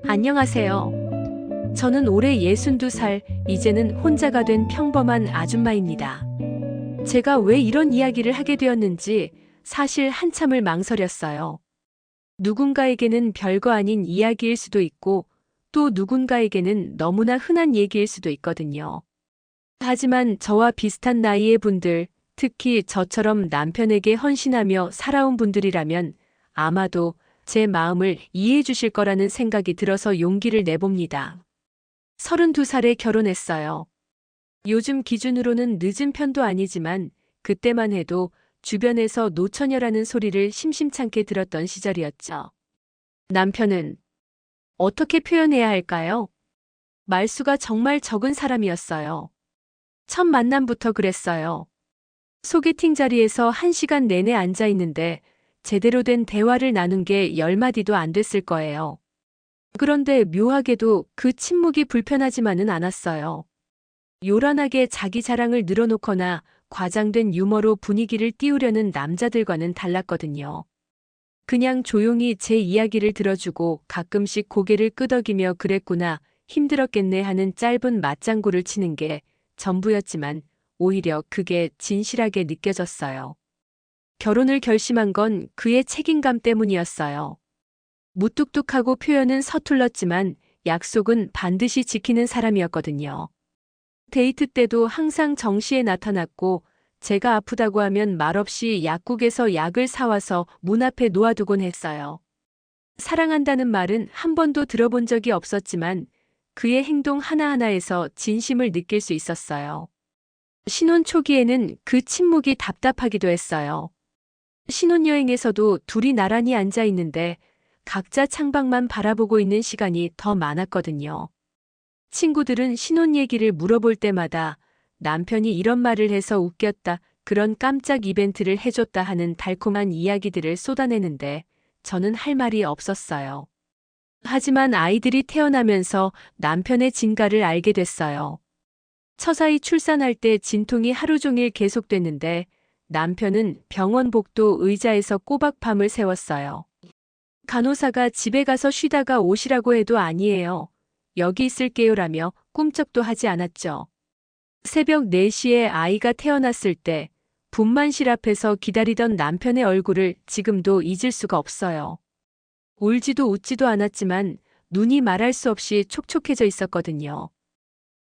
안녕하세요. 저는 올해 62살, 이제는 혼자가 된 평범한 아줌마입니다. 제가 왜 이런 이야기를 하게 되었는지 사실 한참을 망설였어요. 누군가에게는 별거 아닌 이야기일 수도 있고 또 누군가에게는 너무나 흔한 얘기일 수도 있거든요. 하지만 저와 비슷한 나이의 분들, 특히 저처럼 남편에게 헌신하며 살아온 분들이라면 아마도 제 마음을 이해해 주실 거라는 생각이 들어서 용기를 내봅니다. 32살에 결혼했어요. 요즘 기준으로는 늦은 편도 아니지만 그때만 해도 주변에서 노처녀라는 소리를 심심찮게 들었던 시절이었죠. 남편은 어떻게 표현해야 할까요? 말수가 정말 적은 사람이었어요. 첫 만남부터 그랬어요. 소개팅 자리에서 1시간 내내 앉아 있는데 제대로 된 대화를 나눈 게 10마디도 안 됐을 거예요. 그런데 묘하게도 그 침묵이 불편하지만은 않았어요. 요란하게 자기 자랑을 늘어놓거나 과장된 유머로 분위기를 띄우려는 남자들과는 달랐거든요. 그냥 조용히 제 이야기를 들어주고 가끔씩 고개를 끄덕이며 그랬구나, 힘들었겠네 하는 짧은 맞장구를 치는 게 전부였지만 오히려 그게 진실하게 느껴졌어요. 결혼을 결심한 건 그의 책임감 때문이었어요. 무뚝뚝하고 표현은 서툴렀지만 약속은 반드시 지키는 사람이었거든요. 데이트 때도 항상 정시에 나타났고 제가 아프다고 하면 말없이 약국에서 약을 사와서 문 앞에 놓아두곤 했어요. 사랑한다는 말은 한 번도 들어본 적이 없었지만 그의 행동 하나하나에서 진심을 느낄 수 있었어요. 신혼 초기에는 그 침묵이 답답하기도 했어요. 신혼여행에서도 둘이 나란히 앉아 있는데 각자 창밖만 바라보고 있는 시간이 더 많았거든요. 친구들은 신혼 얘기를 물어볼 때마다 남편이 이런 말을 해서 웃겼다, 그런 깜짝 이벤트를 해줬다 하는 달콤한 이야기들을 쏟아내는데 저는 할 말이 없었어요. 하지만 아이들이 태어나면서 남편의 진가를 알게 됐어요. 처사이 출산할 때 진통이 하루 종일 계속됐는데 남편은 병원 복도 의자에서 꼬박 밤을 새웠어요. 간호사가 집에 가서 쉬다가 오시라고 해도 아니에요. 여기 있을게요라며 꿈쩍도 하지 않았죠. 새벽 4시에 아이가 태어났을 때 분만실 앞에서 기다리던 남편의 얼굴을 지금도 잊을 수가 없어요. 울지도 웃지도 않았지만 눈이 말할 수 없이 촉촉해져 있었거든요.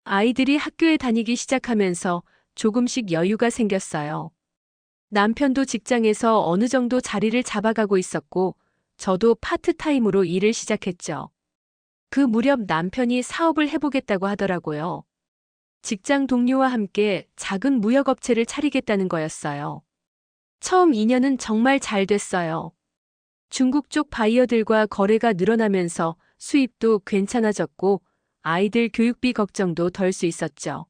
아이들이 학교에 다니기 시작하면서 조금씩 여유가 생겼어요. 남편도 직장에서 어느 정도 자리를 잡아가고 있었고 저도 파트타임으로 일을 시작했죠. 그 무렵 남편이 사업을 해보겠다고 하더라고요. 직장 동료와 함께 작은 무역업체를 차리겠다는 거였어요. 처음 2년은 정말 잘 됐어요. 중국 쪽 바이어들과 거래가 늘어나면서 수입도 괜찮아졌고 아이들 교육비 걱정도 덜 수 있었죠.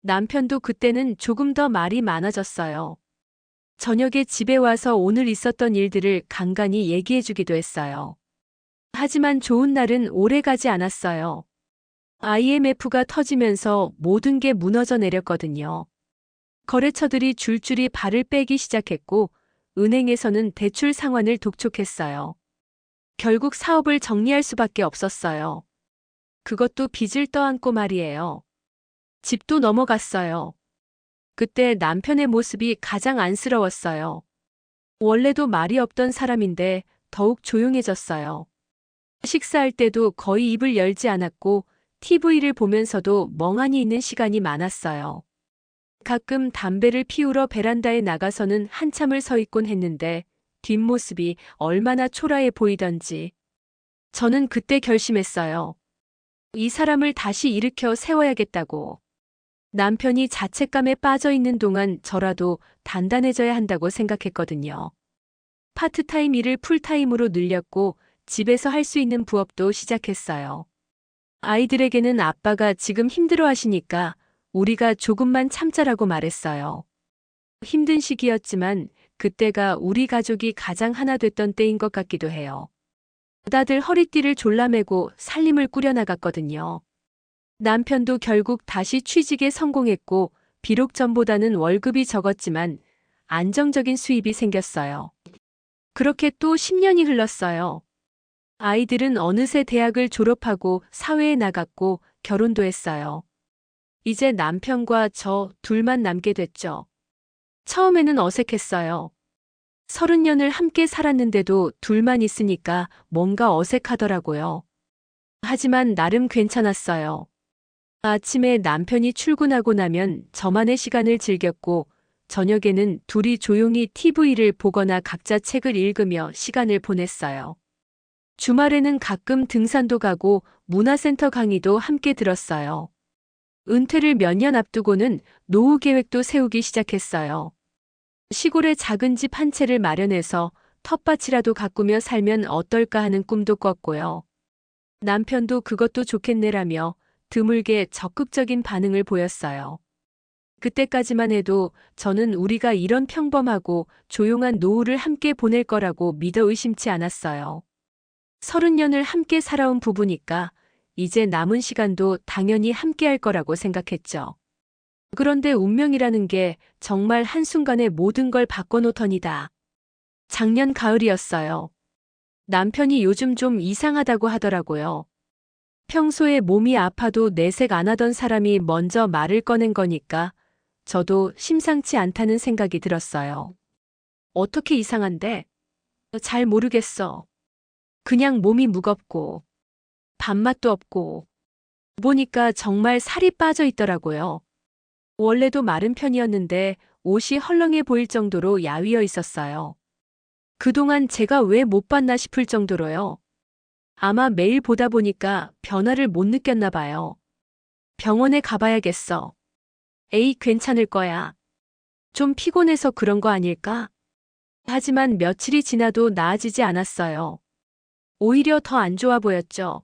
남편도 그때는 조금 더 말이 많아졌어요. 저녁에 집에 와서 오늘 있었던 일들을 간간히 얘기해주기도 했어요. 하지만 좋은 날은 오래 가지 않았어요. IMF가 터지면서 모든 게 무너져 내렸거든요. 거래처들이 줄줄이 발을 빼기 시작했고 은행에서는 대출 상환을 독촉했어요. 결국 사업을 정리할 수밖에 없었어요. 그것도 빚을 떠안고 말이에요. 집도 넘어갔어요. 그때 남편의 모습이 가장 안쓰러웠어요. 원래도 말이 없던 사람인데 더욱 조용해졌어요. 식사할 때도 거의 입을 열지 않았고 TV를 보면서도 멍하니 있는 시간이 많았어요. 가끔 담배를 피우러 베란다에 나가서는 한참을 서 있곤 했는데 뒷모습이 얼마나 초라해 보이던지. 저는 그때 결심했어요. 이 사람을 다시 일으켜 세워야겠다고. 남편이 자책감에 빠져 있는 동안 저라도 단단해져야 한다고 생각했거든요. 파트타임 일을 풀타임으로 늘렸고 집에서 할 수 있는 부업도 시작했어요. 아이들에게는 아빠가 지금 힘들어 하시니까 우리가 조금만 참자라고 말했어요. 힘든 시기였지만 그때가 우리 가족이 가장 하나 됐던 때인 것 같기도 해요. 다들 허리띠를 졸라매고 살림을 꾸려나갔거든요. 남편도 결국 다시 취직에 성공했고 비록 전보다는 월급이 적었지만 안정적인 수입이 생겼어요. 그렇게 또 10년이 흘렀어요. 아이들은 어느새 대학을 졸업하고 사회에 나갔고 결혼도 했어요. 이제 남편과 저 둘만 남게 됐죠. 처음에는 어색했어요. 30년을 함께 살았는데도 둘만 있으니까 뭔가 어색하더라고요. 하지만 나름 괜찮았어요. 아침에 남편이 출근하고 나면 저만의 시간을 즐겼고, 저녁에는 둘이 조용히 TV를 보거나 각자 책을 읽으며 시간을 보냈어요. 주말에는 가끔 등산도 가고 문화센터 강의도 함께 들었어요. 은퇴를 몇 년 앞두고는 노후 계획도 세우기 시작했어요. 시골에 작은 집 한 채를 마련해서 텃밭이라도 가꾸며 살면 어떨까 하는 꿈도 꿨고요. 남편도 그것도 좋겠네라며 드물게 적극적인 반응을 보였어요. 그때까지만 해도 저는 우리가 이런 평범하고 조용한 노후를 함께 보낼 거라고 믿어 의심치 않았어요. 30년을 함께 살아온 부부니까 이제 남은 시간도 당연히 함께 할 거라고 생각했죠. 그런데 운명이라는 게 정말 한순간에 모든 걸 바꿔놓더니다. 작년 가을이었어요. 남편이 요즘 좀 이상하다고 하더라고요. 평소에 몸이 아파도 내색 안 하던 사람이 먼저 말을 꺼낸 거니까 저도 심상치 않다는 생각이 들었어요. 어떻게 이상한데? 잘 모르겠어. 그냥 몸이 무겁고 밥맛도 없고 보니까 정말 살이 빠져 있더라고요. 원래도 마른 편이었는데 옷이 헐렁해 보일 정도로 야위어 있었어요. 그동안 제가 왜 못 봤나 싶을 정도로요. 아마 매일 보다 보니까 변화를 못 느꼈나 봐요. 병원에 가봐야겠어. 에이, 괜찮을 거야. 좀 피곤해서 그런 거 아닐까? 하지만 며칠이 지나도 나아지지 않았어요. 오히려 더 안 좋아 보였죠.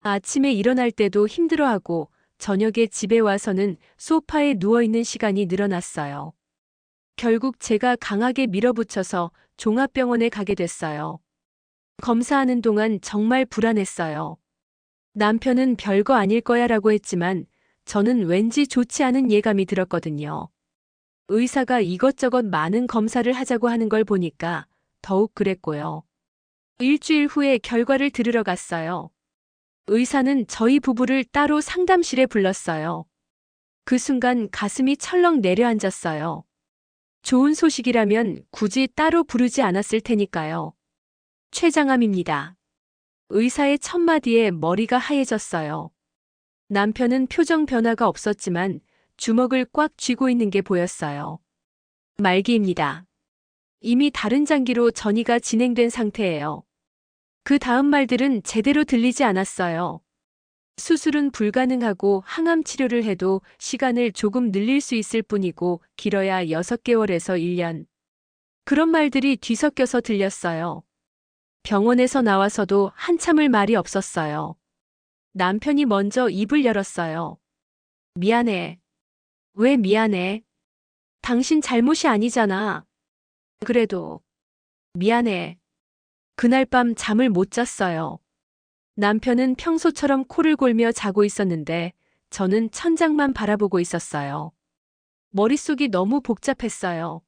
아침에 일어날 때도 힘들어하고 저녁에 집에 와서는 소파에 누워있는 시간이 늘어났어요. 결국 제가 강하게 밀어붙여서 종합병원에 가게 됐어요. 검사하는 동안 정말 불안했어요. 남편은 별거 아닐 거야라고 했지만 저는 왠지 좋지 않은 예감이 들었거든요. 의사가 이것저것 많은 검사를 하자고 하는 걸 보니까 더욱 그랬고요. 일주일 후에 결과를 들으러 갔어요. 의사는 저희 부부를 따로 상담실에 불렀어요. 그 순간 가슴이 철렁 내려앉았어요. 좋은 소식이라면 굳이 따로 부르지 않았을 테니까요. 췌장암입니다. 의사의 첫마디에 머리가 하얘졌어요. 남편은 표정 변화가 없었지만 주먹을 꽉 쥐고 있는 게 보였어요. 말기입니다. 이미 다른 장기로 전이가 진행된 상태예요. 그 다음 말들은 제대로 들리지 않았어요. 수술은 불가능하고 항암 치료를 해도 시간을 조금 늘릴 수 있을 뿐이고 길어야 6개월에서 1년. 그런 말들이 뒤섞여서 들렸어요. 병원에서 나와서도 한참을 말이 없었어요. 남편이 먼저 입을 열었어요. 미안해. 왜 미안해? 당신 잘못이 아니잖아. 그래도 미안해. 그날 밤 잠을 못 잤어요. 남편은 평소처럼 코를 골며 자고 있었는데 저는 천장만 바라보고 있었어요. 머릿속이 너무 복잡했어요.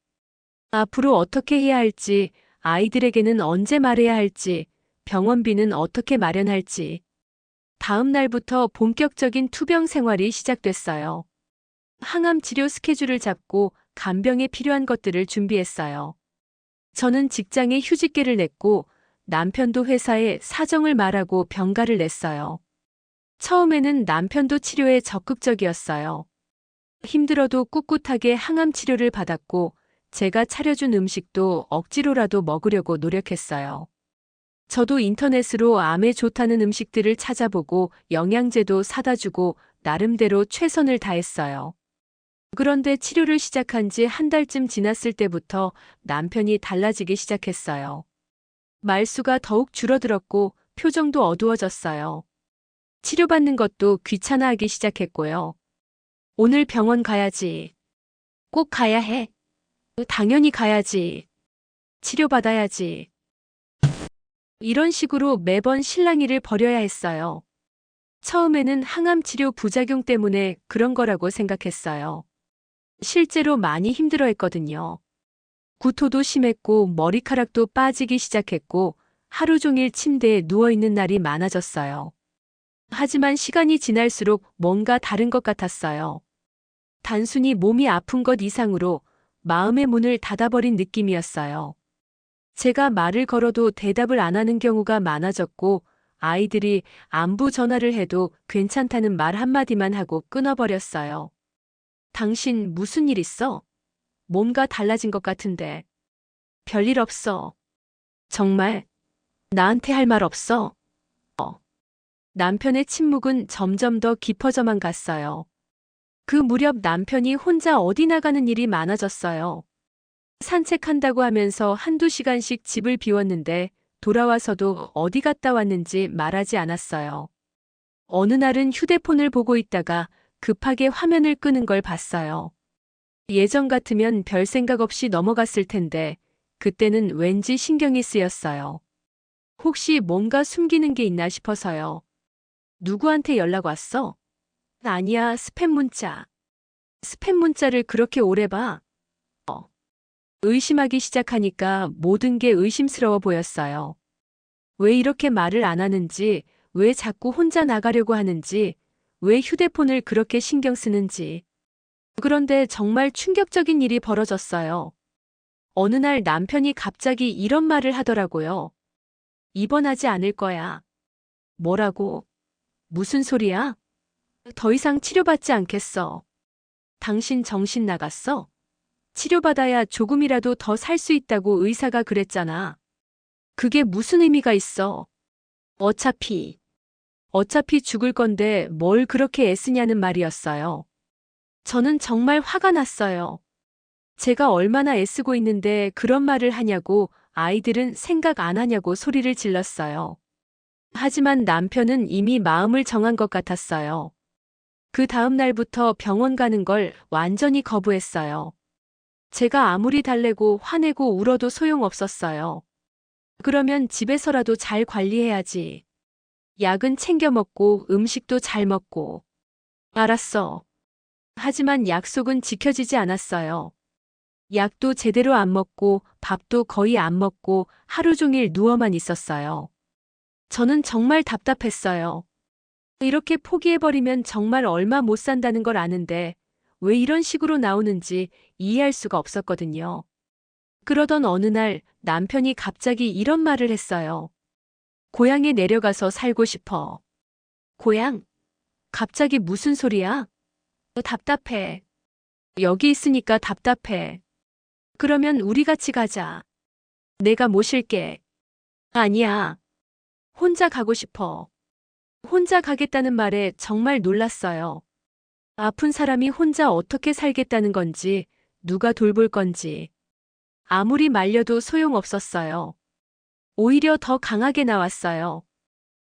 앞으로 어떻게 해야 할지, 아이들에게는 언제 말해야 할지, 병원비는 어떻게 마련할지. 다음 날부터 본격적인 투병 생활이 시작됐어요. 항암 치료 스케줄을 잡고 간병에 필요한 것들을 준비했어요. 저는 직장에 휴직계를 냈고 남편도 회사에 사정을 말하고 병가를 냈어요. 처음에는 남편도 치료에 적극적이었어요. 힘들어도 꿋꿋하게 항암 치료를 받았고 제가 차려준 음식도 억지로라도 먹으려고 노력했어요. 저도 인터넷으로 암에 좋다는 음식들을 찾아보고 영양제도 사다 주고 나름대로 최선을 다했어요. 그런데 치료를 시작한 지 한 달쯤 지났을 때부터 남편이 달라지기 시작했어요. 말수가 더욱 줄어들었고 표정도 어두워졌어요. 치료받는 것도 귀찮아하기 시작했고요. 오늘 병원 가야지. 꼭 가야 해. 당연히 가야지. 치료받아야지. 이런 식으로 매번 실랑이를 벌여야 했어요. 처음에는 항암 치료 부작용 때문에 그런 거라고 생각했어요. 실제로 많이 힘들어했거든요. 구토도 심했고 머리카락도 빠지기 시작했고 하루 종일 침대에 누워있는 날이 많아졌어요. 하지만 시간이 지날수록 뭔가 다른 것 같았어요. 단순히 몸이 아픈 것 이상으로 마음의 문을 닫아버린 느낌이었어요. 제가 말을 걸어도 대답을 안 하는 경우가 많아졌고, 아이들이 안부 전화를 해도 괜찮다는 말 한마디만 하고 끊어버렸어요. 당신 무슨 일 있어? 뭔가 달라진 것 같은데. 별일 없어. 정말? 나한테 할 말 없어? 남편의 침묵은 점점 더 깊어져만 갔어요. 그 무렵 남편이 혼자 어디 나가는 일이 많아졌어요. 산책한다고 하면서 한두 시간씩 집을 비웠는데 돌아와서도 어디 갔다 왔는지 말하지 않았어요. 어느 날은 휴대폰을 보고 있다가 급하게 화면을 끄는 걸 봤어요. 예전 같으면 별 생각 없이 넘어갔을 텐데 그때는 왠지 신경이 쓰였어요. 혹시 뭔가 숨기는 게 있나 싶어서요. 누구한테 연락 왔어? 아니야, 스팸 문자. 스팸 문자를 그렇게 오래 봐? 의심하기 시작하니까 모든 게 의심스러워 보였어요. 왜 이렇게 말을 안 하는지, 왜 자꾸 혼자 나가려고 하는지, 왜 휴대폰을 그렇게 신경 쓰는지. 그런데 정말 충격적인 일이 벌어졌어요. 어느 날 남편이 갑자기 이런 말을 하더라고요. 입원하지 않을 거야. 뭐라고? 무슨 소리야? 더 이상 치료받지 않겠어. 당신 정신 나갔어? 치료받아야 조금이라도 더 살 수 있다고 의사가 그랬잖아. 그게 무슨 의미가 있어? 어차피 죽을 건데 뭘 그렇게 애쓰냐는 말이었어요. 저는 정말 화가 났어요. 제가 얼마나 애쓰고 있는데 그런 말을 하냐고, 아이들은 생각 안 하냐고 소리를 질렀어요. 하지만 남편은 이미 마음을 정한 것 같았어요. 그 다음 날부터 병원 가는 걸 완전히 거부했어요. 제가 아무리 달래고 화내고 울어도 소용없었어요. 그러면 집에서라도 잘 관리해야지. 약은 챙겨 먹고 음식도 잘 먹고. 알았어. 하지만 약속은 지켜지지 않았어요. 약도 제대로 안 먹고 밥도 거의 안 먹고 하루 종일 누워만 있었어요. 저는 정말 답답했어요. 이렇게 포기해버리면 정말 얼마 못 산다는 걸 아는데 왜 이런 식으로 나오는지 이해할 수가 없었거든요. 그러던 어느 날 남편이 갑자기 이런 말을 했어요. 고향에 내려가서 살고 싶어. 고향? 갑자기 무슨 소리야? 답답해. 여기 있으니까 답답해. 그러면 우리 같이 가자. 내가 모실게. 아니야. 혼자 가고 싶어. 혼자 가겠다는 말에 정말 놀랐어요. 아픈 사람이 혼자 어떻게 살겠다는 건지, 누가 돌볼 건지. 아무리 말려도 소용없었어요. 오히려 더 강하게 나왔어요.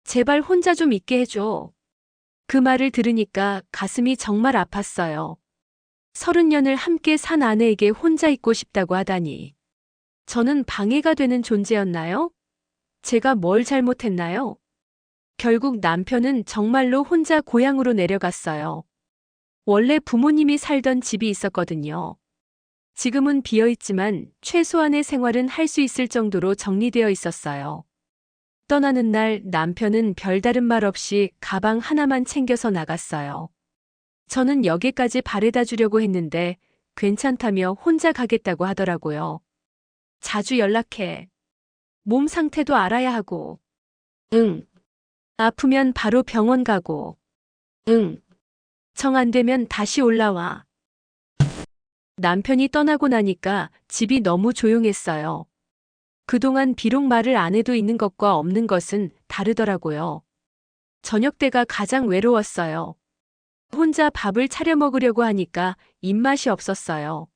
제발 혼자 좀 있게 해줘. 그 말을 들으니까 가슴이 정말 아팠어요. 30년을 함께 산 아내에게 혼자 있고 싶다고 하다니. 저는 방해가 되는 존재였나요? 제가 뭘 잘못했나요? 결국 남편은 정말로 혼자 고향으로 내려갔어요. 원래 부모님이 살던 집이 있었거든요. 지금은 비어있지만 최소한의 생활은 할 수 있을 정도로 정리되어 있었어요. 떠나는 날 남편은 별다른 말 없이 가방 하나만 챙겨서 나갔어요. 저는 역에까지 바래다 주려고 했는데 괜찮다며 혼자 가겠다고 하더라고요. 자주 연락해. 몸 상태도 알아야 하고. 응. 아프면 바로 병원 가고. 응. 정 안 되면 다시 올라와. 남편이 떠나고 나니까 집이 너무 조용했어요. 그동안 비록 말을 안 해도 있는 것과 없는 것은 다르더라고요. 저녁 때가 가장 외로웠어요. 혼자 밥을 차려 먹으려고 하니까 입맛이 없었어요.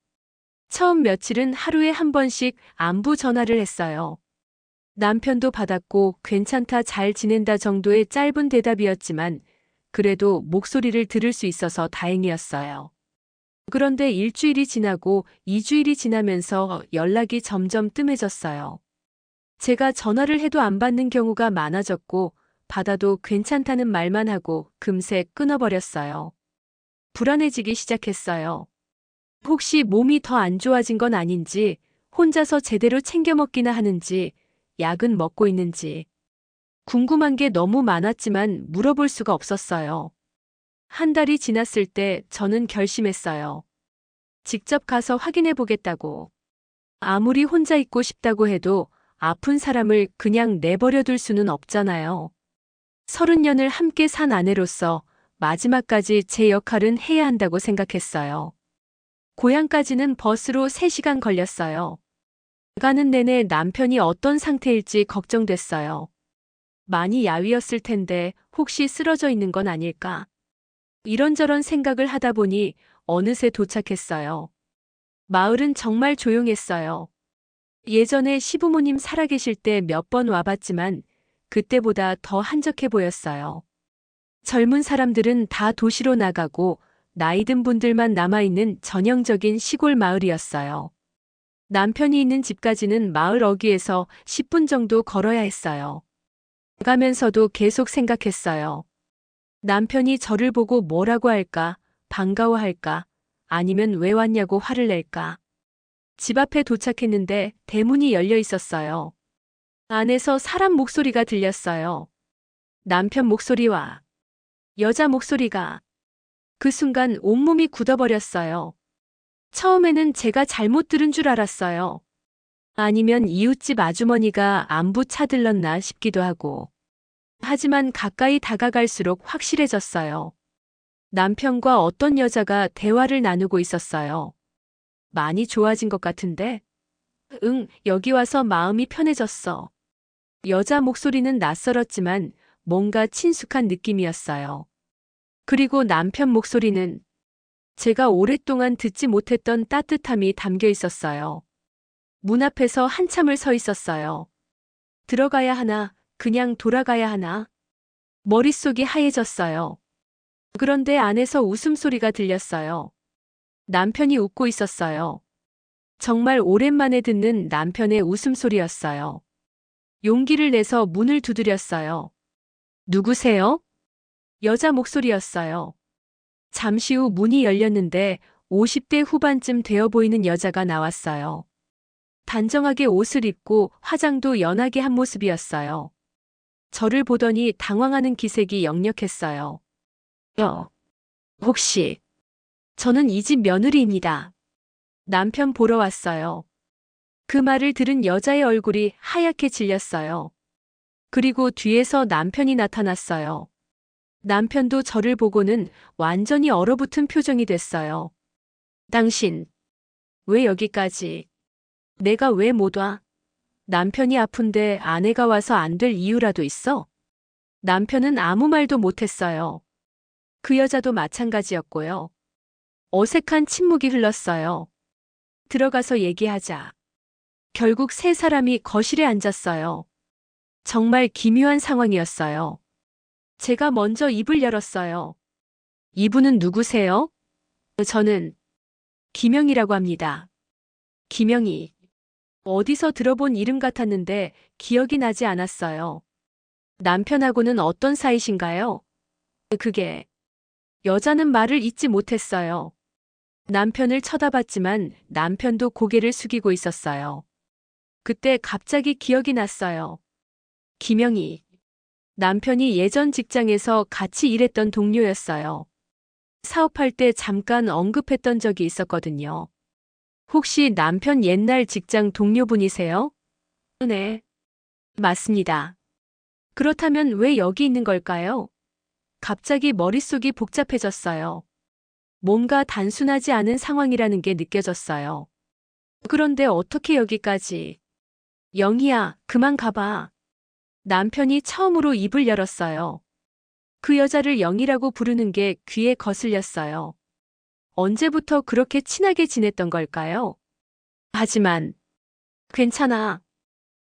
처음 며칠은 하루에 한 번씩 안부 전화를 했어요. 남편도 받았고 괜찮다 잘 지낸다 정도의 짧은 대답이었지만 그래도 목소리를 들을 수 있어서 다행이었어요. 그런데 일주일이 지나고 2주일이 지나면서 연락이 점점 뜸해졌어요. 제가 전화를 해도 안 받는 경우가 많아졌고 받아도 괜찮다는 말만 하고 금세 끊어버렸어요. 불안해지기 시작했어요. 혹시 몸이 더 안 좋아진 건 아닌지, 혼자서 제대로 챙겨 먹기나 하는지, 약은 먹고 있는지. 궁금한 게 너무 많았지만 물어볼 수가 없었어요. 한 달이 지났을 때 저는 결심했어요. 직접 가서 확인해 보겠다고. 아무리 혼자 있고 싶다고 해도 아픈 사람을 그냥 내버려 둘 수는 없잖아요. 30년을 함께 산 아내로서 마지막까지 제 역할은 해야 한다고 생각했어요. 고향까지는 버스로 3시간 걸렸어요. 가는 내내 남편이 어떤 상태일지 걱정됐어요. 많이 야위었을 텐데 혹시 쓰러져 있는 건 아닐까? 이런저런 생각을 하다 보니 어느새 도착했어요. 마을은 정말 조용했어요. 예전에 시부모님 살아계실 때 몇 번 와봤지만 그때보다 더 한적해 보였어요. 젊은 사람들은 다 도시로 나가고 나이 든 분들만 남아있는 전형적인 시골 마을이었어요. 남편이 있는 집까지는 마을 어귀에서 10분 정도 걸어야 했어요. 가면서도 계속 생각했어요. 남편이 저를 보고 뭐라고 할까, 반가워할까, 아니면 왜 왔냐고 화를 낼까. 집 앞에 도착했는데 대문이 열려 있었어요. 안에서 사람 목소리가 들렸어요. 남편 목소리와 여자 목소리가. 그 순간 온몸이 굳어버렸어요. 처음에는 제가 잘못 들은 줄 알았어요. 아니면 이웃집 아주머니가 안부 차들렀나 싶기도 하고. 하지만 가까이 다가갈수록 확실해졌어요. 남편과 어떤 여자가 대화를 나누고 있었어요. 많이 좋아진 것 같은데? 응, 여기 와서 마음이 편해졌어. 여자 목소리는 낯설었지만 뭔가 친숙한 느낌이었어요. 그리고 남편 목소리는 제가 오랫동안 듣지 못했던 따뜻함이 담겨 있었어요. 문 앞에서 한참을 서 있었어요. 들어가야 하나, 그냥 돌아가야 하나? 머릿속이 하얘졌어요. 그런데 안에서 웃음소리가 들렸어요. 남편이 웃고 있었어요. 정말 오랜만에 듣는 남편의 웃음소리였어요. 용기를 내서 문을 두드렸어요. 누구세요? 여자 목소리였어요. 잠시 후 문이 열렸는데 50대 후반쯤 되어 보이는 여자가 나왔어요. 단정하게 옷을 입고 화장도 연하게 한 모습이었어요. 저를 보더니 당황하는 기색이 역력했어요. 혹시, 저는 이 집 며느리입니다. 남편 보러 왔어요. 그 말을 들은 여자의 얼굴이 하얗게 질렸어요. 그리고 뒤에서 남편이 나타났어요. 남편도 저를 보고는 완전히 얼어붙은 표정이 됐어요. 당신, 왜 여기까지? 내가 왜 못 와? 남편이 아픈데 아내가 와서 안 될 이유라도 있어? 남편은 아무 말도 못했어요. 그 여자도 마찬가지였고요. 어색한 침묵이 흘렀어요. 들어가서 얘기하자. 결국 세 사람이 거실에 앉았어요. 정말 기묘한 상황이었어요. 제가 먼저 입을 열었어요. 이분은 누구세요? 저는 김영이라고 합니다. 김영이. 어디서 들어본 이름 같았는데 기억이 나지 않았어요. 남편하고는 어떤 사이신가요? 그게. 여자는 말을 잇지 못했어요. 남편을 쳐다봤지만 남편도 고개를 숙이고 있었어요. 그때 갑자기 기억이 났어요. 김영희. 남편이 예전 직장에서 같이 일했던 동료였어요. 사업할 때 잠깐 언급했던 적이 있었거든요. 혹시 남편 옛날 직장 동료분이세요? 네. 맞습니다. 그렇다면 왜 여기 있는 걸까요? 갑자기 머릿속이 복잡해졌어요. 뭔가 단순하지 않은 상황이라는 게 느껴졌어요. 그런데 어떻게 여기까지? 영희야, 그만 가봐. 남편이 처음으로 입을 열었어요. 그 여자를 영희라고 부르는 게 귀에 거슬렸어요. 언제부터 그렇게 친하게 지냈던 걸까요? 하지만, 괜찮아.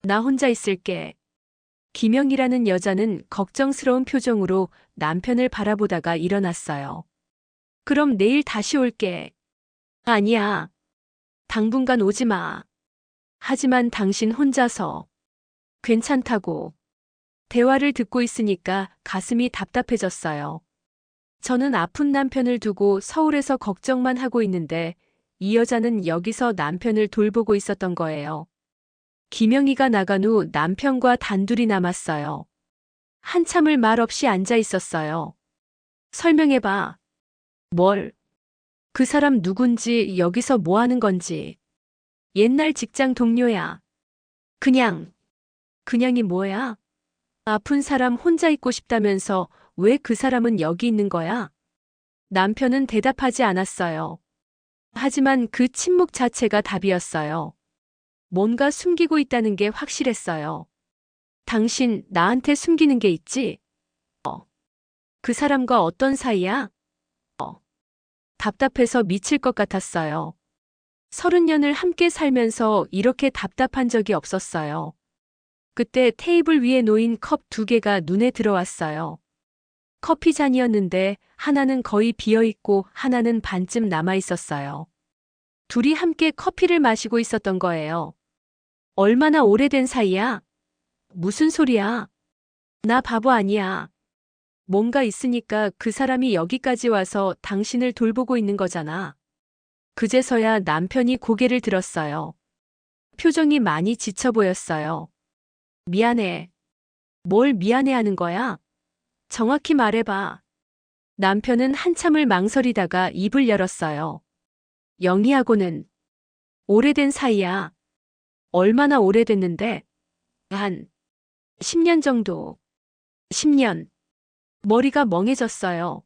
나 혼자 있을게. 김영이라는 여자는 걱정스러운 표정으로 남편을 바라보다가 일어났어요. 그럼 내일 다시 올게. 아니야. 당분간 오지 마. 하지만 당신 혼자서. 괜찮다고. 대화를 듣고 있으니까 가슴이 답답해졌어요. 저는 아픈 남편을 두고 서울에서 걱정만 하고 있는데 이 여자는 여기서 남편을 돌보고 있었던 거예요. 김영희가 나간 후 남편과 단둘이 남았어요. 한참을 말 없이 앉아 있었어요. 설명해봐. 뭘? 그 사람 누군지, 여기서 뭐 하는 건지. 옛날 직장 동료야. 그냥이 뭐야? 아픈 사람 혼자 있고 싶다면서 왜 그 사람은 여기 있는 거야? 남편은 대답하지 않았어요. 하지만 그 침묵 자체가 답이었어요. 뭔가 숨기고 있다는 게 확실했어요. 당신 나한테 숨기는 게 있지? 그 사람과 어떤 사이야? 답답해서 미칠 것 같았어요. 30년을 함께 살면서 이렇게 답답한 적이 없었어요. 그때 테이블 위에 놓인 컵 2개가 눈에 들어왔어요. 커피 잔이었는데 하나는 거의 비어있고 하나는 반쯤 남아있었어요. 둘이 함께 커피를 마시고 있었던 거예요. 얼마나 오래된 사이야? 무슨 소리야? 나 바보 아니야. 뭔가 있으니까 그 사람이 여기까지 와서 당신을 돌보고 있는 거잖아. 그제서야 남편이 고개를 들었어요. 표정이 많이 지쳐 보였어요. 미안해. 뭘 미안해하는 거야? 정확히 말해봐. 남편은 한참을 망설이다가 입을 열었어요. 영희하고는 오래된 사이야. 얼마나 오래됐는데? 한 10년 정도. 10년. 머리가 멍해졌어요.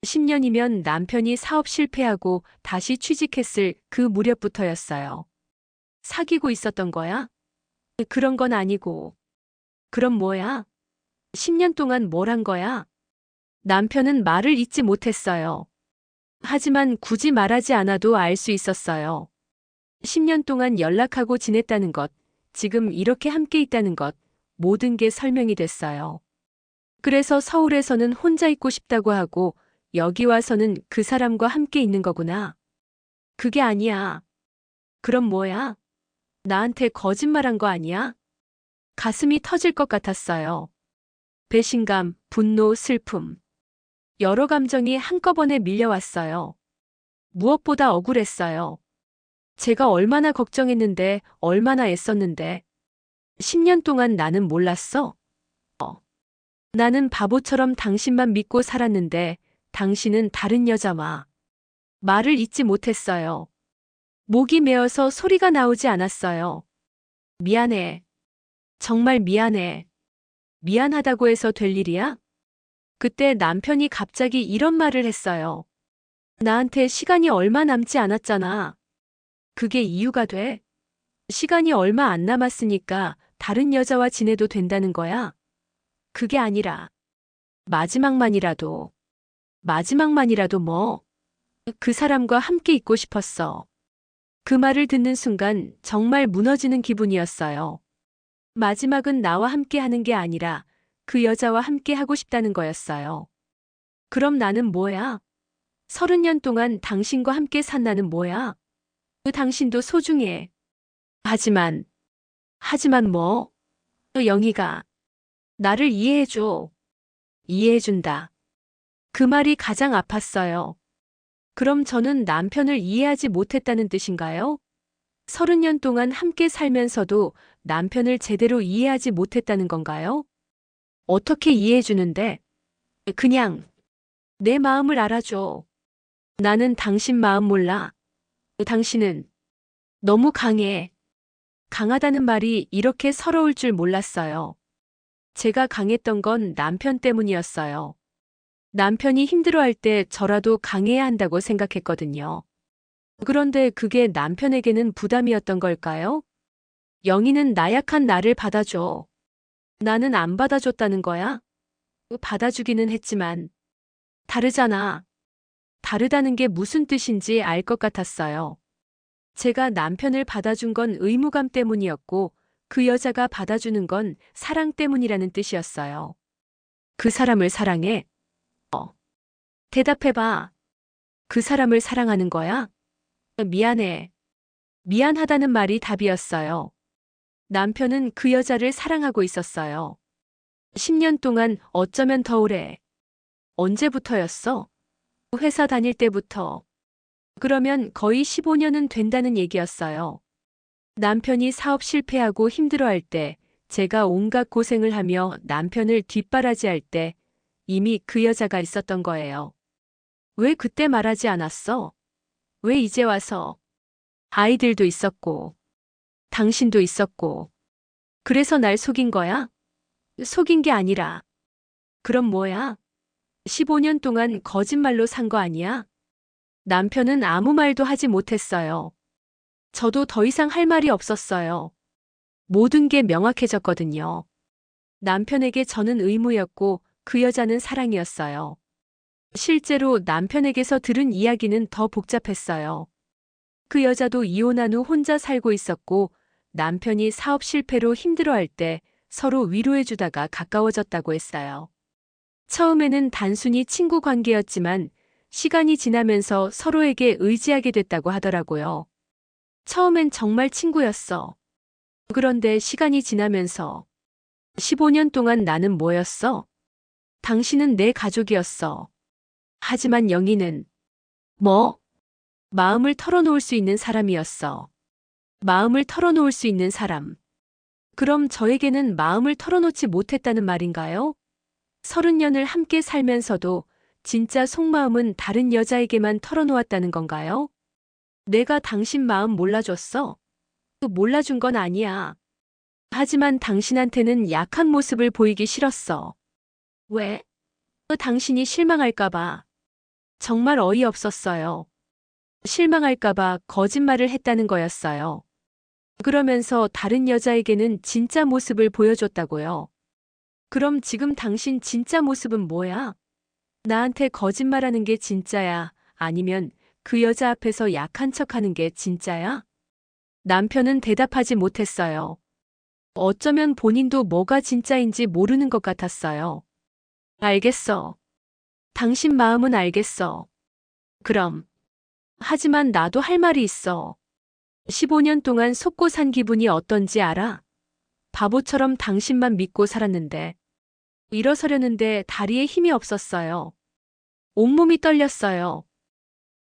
10년이면 남편이 사업 실패하고 다시 취직했을 그 무렵부터였어요. 사귀고 있었던 거야? 그런 건 아니고. 그럼 뭐야? 10년 동안 뭘 한 거야? 남편은 말을 잇지 못했어요. 하지만 굳이 말하지 않아도 알 수 있었어요. 10년 동안 연락하고 지냈다는 것, 지금 이렇게 함께 있다는 것, 모든 게 설명이 됐어요. 그래서 서울에서는 혼자 있고 싶다고 하고 여기 와서는 그 사람과 함께 있는 거구나. 그게 아니야. 그럼 뭐야? 나한테 거짓말한 거 아니야? 가슴이 터질 것 같았어요. 배신감, 분노, 슬픔. 여러 감정이 한꺼번에 밀려왔어요. 무엇보다 억울했어요. 제가 얼마나 걱정했는데, 얼마나 애썼는데. 10년 동안 나는 몰랐어? 나는 바보처럼 당신만 믿고 살았는데, 당신은 다른 여자와. 말을 잇지 못했어요. 목이 메어서 소리가 나오지 않았어요. 미안해. 정말 미안해. 미안하다고 해서 될 일이야? 그때 남편이 갑자기 이런 말을 했어요. 나한테 시간이 얼마 남지 않았잖아. 그게 이유가 돼? 시간이 얼마 안 남았으니까 다른 여자와 지내도 된다는 거야? 그게 아니라 마지막만이라도 뭐? 그 사람과 함께 있고 싶었어. 그 말을 듣는 순간 정말 무너지는 기분이었어요. 마지막은 나와 함께 하는 게 아니라 그 여자와 함께 하고 싶다는 거였어요. 그럼 나는 뭐야? 30년 동안 당신과 함께 산 나는 뭐야? 그 당신도 소중해. 하지만 뭐? 영희가 나를 이해해줘. 이해해준다. 그 말이 가장 아팠어요. 그럼 저는 남편을 이해하지 못했다는 뜻인가요? 30년 동안 함께 살면서도 남편을 제대로 이해하지 못했다는 건가요? 어떻게 이해해주는데? 그냥 내 마음을 알아줘. 나는 당신 마음 몰라. 당신은 너무 강해. 강하다는 말이 이렇게 서러울 줄 몰랐어요. 제가 강했던 건 남편 때문이었어요. 남편이 힘들어할 때 저라도 강해야 한다고 생각했거든요. 그런데 그게 남편에게는 부담이었던 걸까요? 영희는 나약한 나를 받아줘. 나는 안 받아줬다는 거야? 받아주기는 했지만 다르잖아. 다르다는 게 무슨 뜻인지 알 것 같았어요. 제가 남편을 받아준 건 의무감 때문이었고 그 여자가 받아주는 건 사랑 때문이라는 뜻이었어요. 그 사람을 사랑해? 대답해봐. 그 사람을 사랑하는 거야? 미안해. 미안하다는 말이 답이었어요. 남편은 그 여자를 사랑하고 있었어요. 10년 동안 어쩌면 더 오래. 언제부터였어? 회사 다닐 때부터. 그러면 거의 15년은 된다는 얘기였어요. 남편이 사업 실패하고 힘들어할 때, 제가 온갖 고생을 하며 남편을 뒷바라지할 때 이미 그 여자가 있었던 거예요. 왜 그때 말하지 않았어? 왜 이제 와서? 아이들도 있었고, 당신도 있었고. 그래서 날 속인 거야? 속인 게 아니라. 그럼 뭐야? 15년 동안 거짓말로 산 거 아니야? 남편은 아무 말도 하지 못했어요. 저도 더 이상 할 말이 없었어요. 모든 게 명확해졌거든요. 남편에게 저는 의무였고 그 여자는 사랑이었어요. 실제로 남편에게서 들은 이야기는 더 복잡했어요. 그 여자도 이혼한 후 혼자 살고 있었고 남편이 사업 실패로 힘들어할 때 서로 위로해주다가 가까워졌다고 했어요. 처음에는 단순히 친구 관계였지만 시간이 지나면서 서로에게 의지하게 됐다고 하더라고요. 처음엔 정말 친구였어. 그런데 시간이 지나면서 15년 동안 나는 뭐였어? 당신은 내 가족이었어. 하지만 영희는 뭐? 마음을 털어놓을 수 있는 사람이었어. 마음을 털어놓을 수 있는 사람. 그럼 저에게는 마음을 털어놓지 못했다는 말인가요? 30년을 함께 살면서도 진짜 속마음은 다른 여자에게만 털어놓았다는 건가요? 내가 당신 마음 몰라줬어? 몰라준 건 아니야. 하지만 당신한테는 약한 모습을 보이기 싫었어. 왜? 당신이 실망할까봐. 정말 어이없었어요. 실망할까봐 거짓말을 했다는 거였어요. 그러면서 다른 여자에게는 진짜 모습을 보여줬다고요. 그럼 지금 당신 진짜 모습은 뭐야? 나한테 거짓말하는 게 진짜야? 아니면 그 여자 앞에서 약한 척하는 게 진짜야? 남편은 대답하지 못했어요. 어쩌면 본인도 뭐가 진짜인지 모르는 것 같았어요. 알겠어. 당신 마음은 알겠어. 그럼. 하지만 나도 할 말이 있어. 15년 동안 속고 산 기분이 어떤지 알아? 바보처럼 당신만 믿고 살았는데. 일어서려는데 다리에 힘이 없었어요. 온몸이 떨렸어요.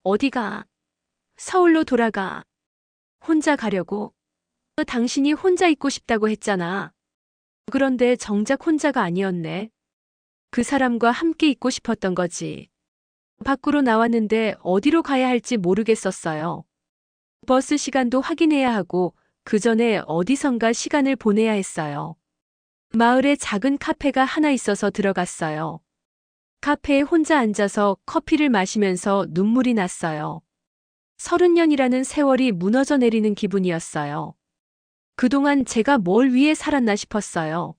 어디가? 서울로 돌아가. 혼자 가려고. 당신이 혼자 있고 싶다고 했잖아. 그런데 정작 혼자가 아니었네. 그 사람과 함께 있고 싶었던 거지. 밖으로 나왔는데 어디로 가야 할지 모르겠었어요. 버스 시간도 확인해야 하고 그 전에 어디선가 시간을 보내야 했어요. 마을에 작은 카페가 하나 있어서 들어갔어요. 카페에 혼자 앉아서 커피를 마시면서 눈물이 났어요. 30년이라는 세월이 무너져 내리는 기분이었어요. 그동안 제가 뭘 위해 살았나 싶었어요.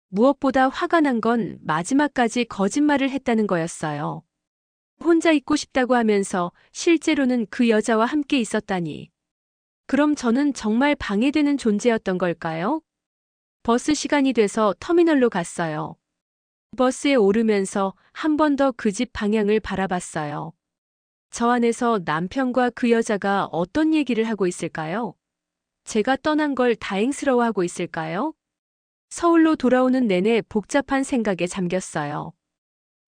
무엇보다 화가 난 건 마지막까지 거짓말을 했다는 거였어요. 혼자 있고 싶다고 하면서 실제로는 그 여자와 함께 있었다니. 그럼 저는 정말 방해되는 존재였던 걸까요? 버스 시간이 돼서 터미널로 갔어요. 버스에 오르면서 한 번 더 그 집 방향을 바라봤어요. 저 안에서 남편과 그 여자가 어떤 얘기를 하고 있을까요? 제가 떠난 걸 다행스러워하고 있을까요? 서울로 돌아오는 내내 복잡한 생각에 잠겼어요.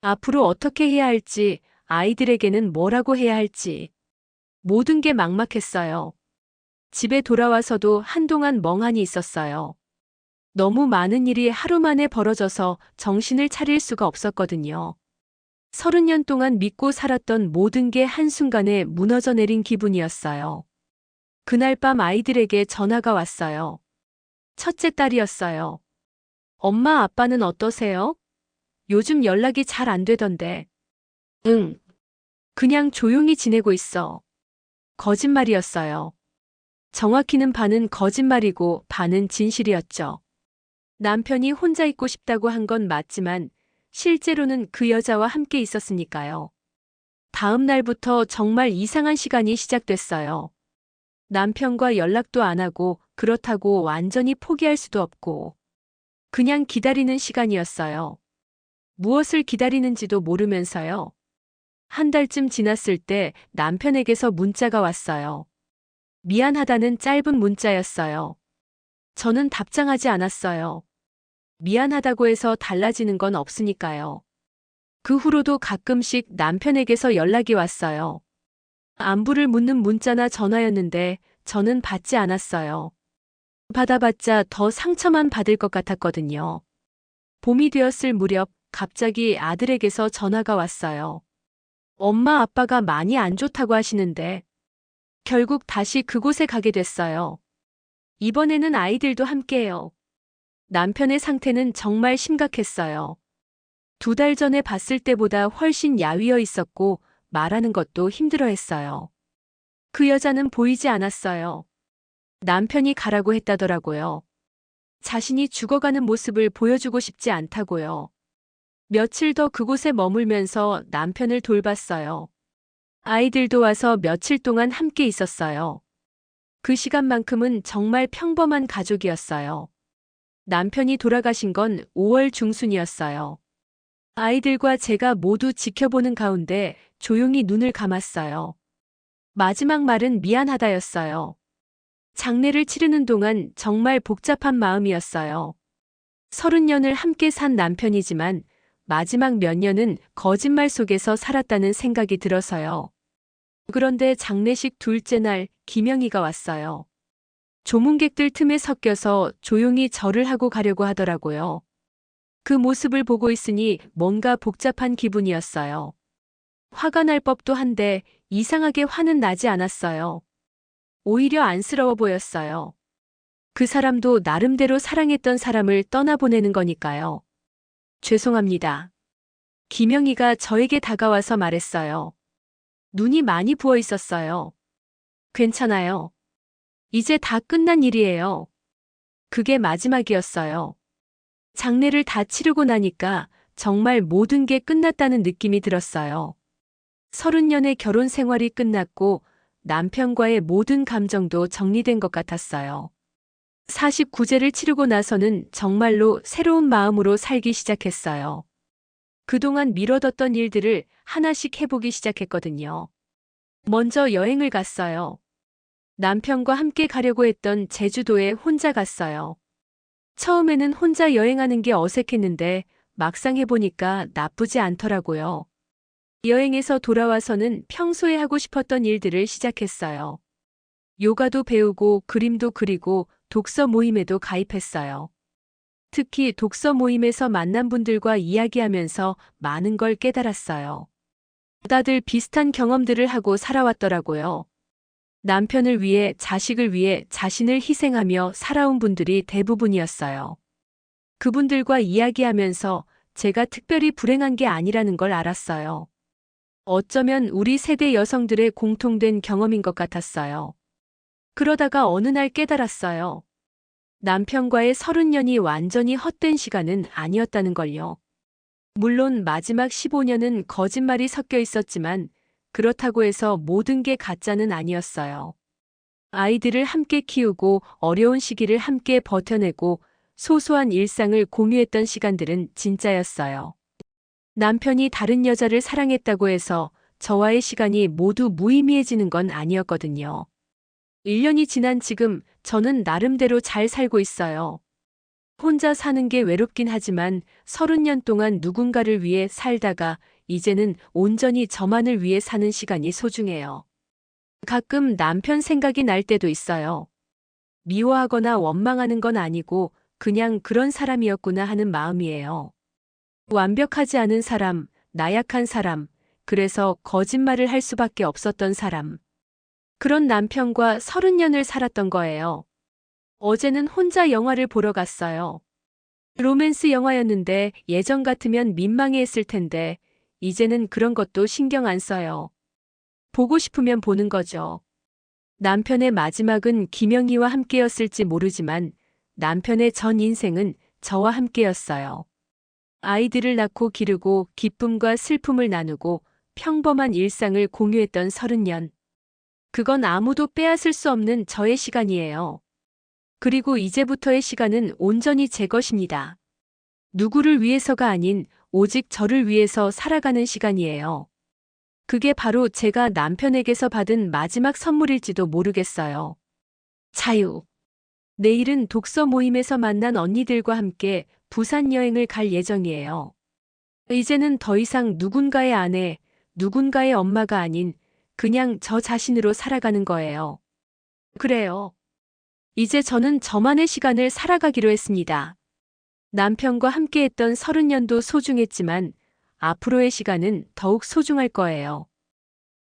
앞으로 어떻게 해야 할지, 아이들에게는 뭐라고 해야 할지. 모든 게 막막했어요. 집에 돌아와서도 한동안 멍하니 있었어요. 너무 많은 일이 하루 만에 벌어져서 정신을 차릴 수가 없었거든요. 30년 동안 믿고 살았던 모든 게 한순간에 무너져 내린 기분이었어요. 그날 밤 아이들에게 전화가 왔어요. 첫째 딸이었어요. 엄마, 아빠는 어떠세요? 요즘 연락이 잘 안 되던데. 응. 그냥 조용히 지내고 있어. 거짓말이었어요. 정확히는 반은 거짓말이고 반은 진실이었죠. 남편이 혼자 있고 싶다고 한 건 맞지만 실제로는 그 여자와 함께 있었으니까요. 다음 날부터 정말 이상한 시간이 시작됐어요. 남편과 연락도 안 하고 그렇다고 완전히 포기할 수도 없고 그냥 기다리는 시간이었어요. 무엇을 기다리는지도 모르면서요. 한 달쯤 지났을 때 남편에게서 문자가 왔어요. 미안하다는 짧은 문자였어요. 저는 답장하지 않았어요. 미안하다고 해서 달라지는 건 없으니까요. 그 후로도 가끔씩 남편에게서 연락이 왔어요. 안부를 묻는 문자나 전화였는데 저는 받지 않았어요. 받아봤자 더 상처만 받을 것 같았거든요. 봄이 되었을 무렵 갑자기 아들에게서 전화가 왔어요. 엄마 아빠가 많이 안 좋다고 하시는데 결국 다시 그곳에 가게 됐어요. 이번에는 아이들도 함께해요. 남편의 상태는 정말 심각했어요. 2달 전에 봤을 때보다 훨씬 야위어 있었고 말하는 것도 힘들어했어요. 그 여자는 보이지 않았어요. 남편이 가라고 했다더라고요. 자신이 죽어가는 모습을 보여주고 싶지 않다고요. 며칠 더 그곳에 머물면서 남편을 돌봤어요. 아이들도 와서 며칠 동안 함께 있었어요. 그 시간만큼은 정말 평범한 가족이었어요. 남편이 돌아가신 건 5월 중순이었어요. 아이들과 제가 모두 지켜보는 가운데 조용히 눈을 감았어요. 마지막 말은 미안하다였어요. 장례를 치르는 동안 정말 복잡한 마음이었어요. 30년을 함께 산 남편이지만 마지막 몇 년은 거짓말 속에서 살았다는 생각이 들어서요. 그런데 장례식 둘째 날 김영희가 왔어요. 조문객들 틈에 섞여서 조용히 절을 하고 가려고 하더라고요. 그 모습을 보고 있으니 뭔가 복잡한 기분이었어요. 화가 날 법도 한데 이상하게 화는 나지 않았어요. 오히려 안쓰러워 보였어요. 그 사람도 나름대로 사랑했던 사람을 떠나보내는 거니까요. 죄송합니다. 김영희가 저에게 다가와서 말했어요. 눈이 많이 부어 있었어요. 괜찮아요. 이제 다 끝난 일이에요. 그게 마지막이었어요. 장례를 다 치르고 나니까 정말 모든 게 끝났다는 느낌이 들었어요. 30년의 결혼 생활이 끝났고 남편과의 모든 감정도 정리된 것 같았어요. 49제를 치르고 나서는 정말로 새로운 마음으로 살기 시작했어요. 그동안 미뤄뒀던 일들을 하나씩 해보기 시작했거든요. 먼저 여행을 갔어요. 남편과 함께 가려고 했던 제주도에 혼자 갔어요. 처음에는 혼자 여행하는 게 어색했는데 막상 해보니까 나쁘지 않더라고요. 여행에서 돌아와서는 평소에 하고 싶었던 일들을 시작했어요. 요가도 배우고 그림도 그리고 독서 모임에도 가입했어요. 특히 독서 모임에서 만난 분들과 이야기하면서 많은 걸 깨달았어요. 다들 비슷한 경험들을 하고 살아왔더라고요. 남편을 위해, 자식을 위해 자신을 희생하며 살아온 분들이 대부분이었어요. 그분들과 이야기하면서 제가 특별히 불행한 게 아니라는 걸 알았어요. 어쩌면 우리 세대 여성들의 공통된 경험인 것 같았어요. 그러다가 어느 날 깨달았어요. 남편과의 30년이 완전히 헛된 시간은 아니었다는 걸요. 물론 마지막 15년은 거짓말이 섞여 있었지만 그렇다고 해서 모든 게 가짜는 아니었어요. 아이들을 함께 키우고 어려운 시기를 함께 버텨내고 소소한 일상을 공유했던 시간들은 진짜였어요. 남편이 다른 여자를 사랑했다고 해서 저와의 시간이 모두 무의미해지는 건 아니었거든요. 1년이 지난 지금 저는 나름대로 잘 살고 있어요. 혼자 사는 게 외롭긴 하지만 30년 동안 누군가를 위해 살다가 이제는 온전히 저만을 위해 사는 시간이 소중해요. 가끔 남편 생각이 날 때도 있어요. 미워하거나 원망하는 건 아니고 그냥 그런 사람이었구나 하는 마음이에요. 완벽하지 않은 사람, 나약한 사람, 그래서 거짓말을 할 수밖에 없었던 사람. 그런 남편과 30년을 살았던 거예요. 어제는 혼자 영화를 보러 갔어요. 로맨스 영화였는데 예전 같으면 민망해했을 텐데 이제는 그런 것도 신경 안 써요. 보고 싶으면 보는 거죠. 남편의 마지막은 김영희와 함께였을지 모르지만 남편의 전 인생은 저와 함께였어요. 아이들을 낳고 기르고 기쁨과 슬픔을 나누고 평범한 일상을 공유했던 30년. 그건 아무도 빼앗을 수 없는 저의 시간이에요. 그리고 이제부터의 시간은 온전히 제 것입니다. 누구를 위해서가 아닌 오직 저를 위해서 살아가는 시간이에요. 그게 바로 제가 남편에게서 받은 마지막 선물일지도 모르겠어요. 자유. 내일은 독서 모임에서 만난 언니들과 함께 부산 여행을 갈 예정이에요. 이제는 더 이상 누군가의 아내, 누군가의 엄마가 아닌 그냥 저 자신으로 살아가는 거예요. 그래요. 이제 저는 저만의 시간을 살아가기로 했습니다. 남편과 함께했던 30년도 소중했지만 앞으로의 시간은 더욱 소중할 거예요.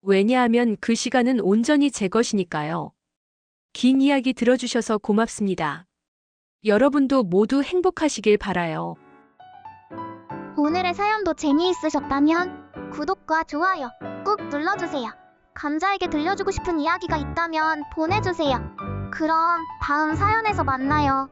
왜냐하면 그 시간은 온전히 제 것이니까요. 긴 이야기 들어주셔서 고맙습니다. 여러분도 모두 행복하시길 바라요. 오늘의 사연도 재미있으셨다면 구독과 좋아요 꾹 눌러주세요. 감자에게 들려주고 싶은 이야기가 있다면 보내주세요. 그럼 다음 사연에서 만나요.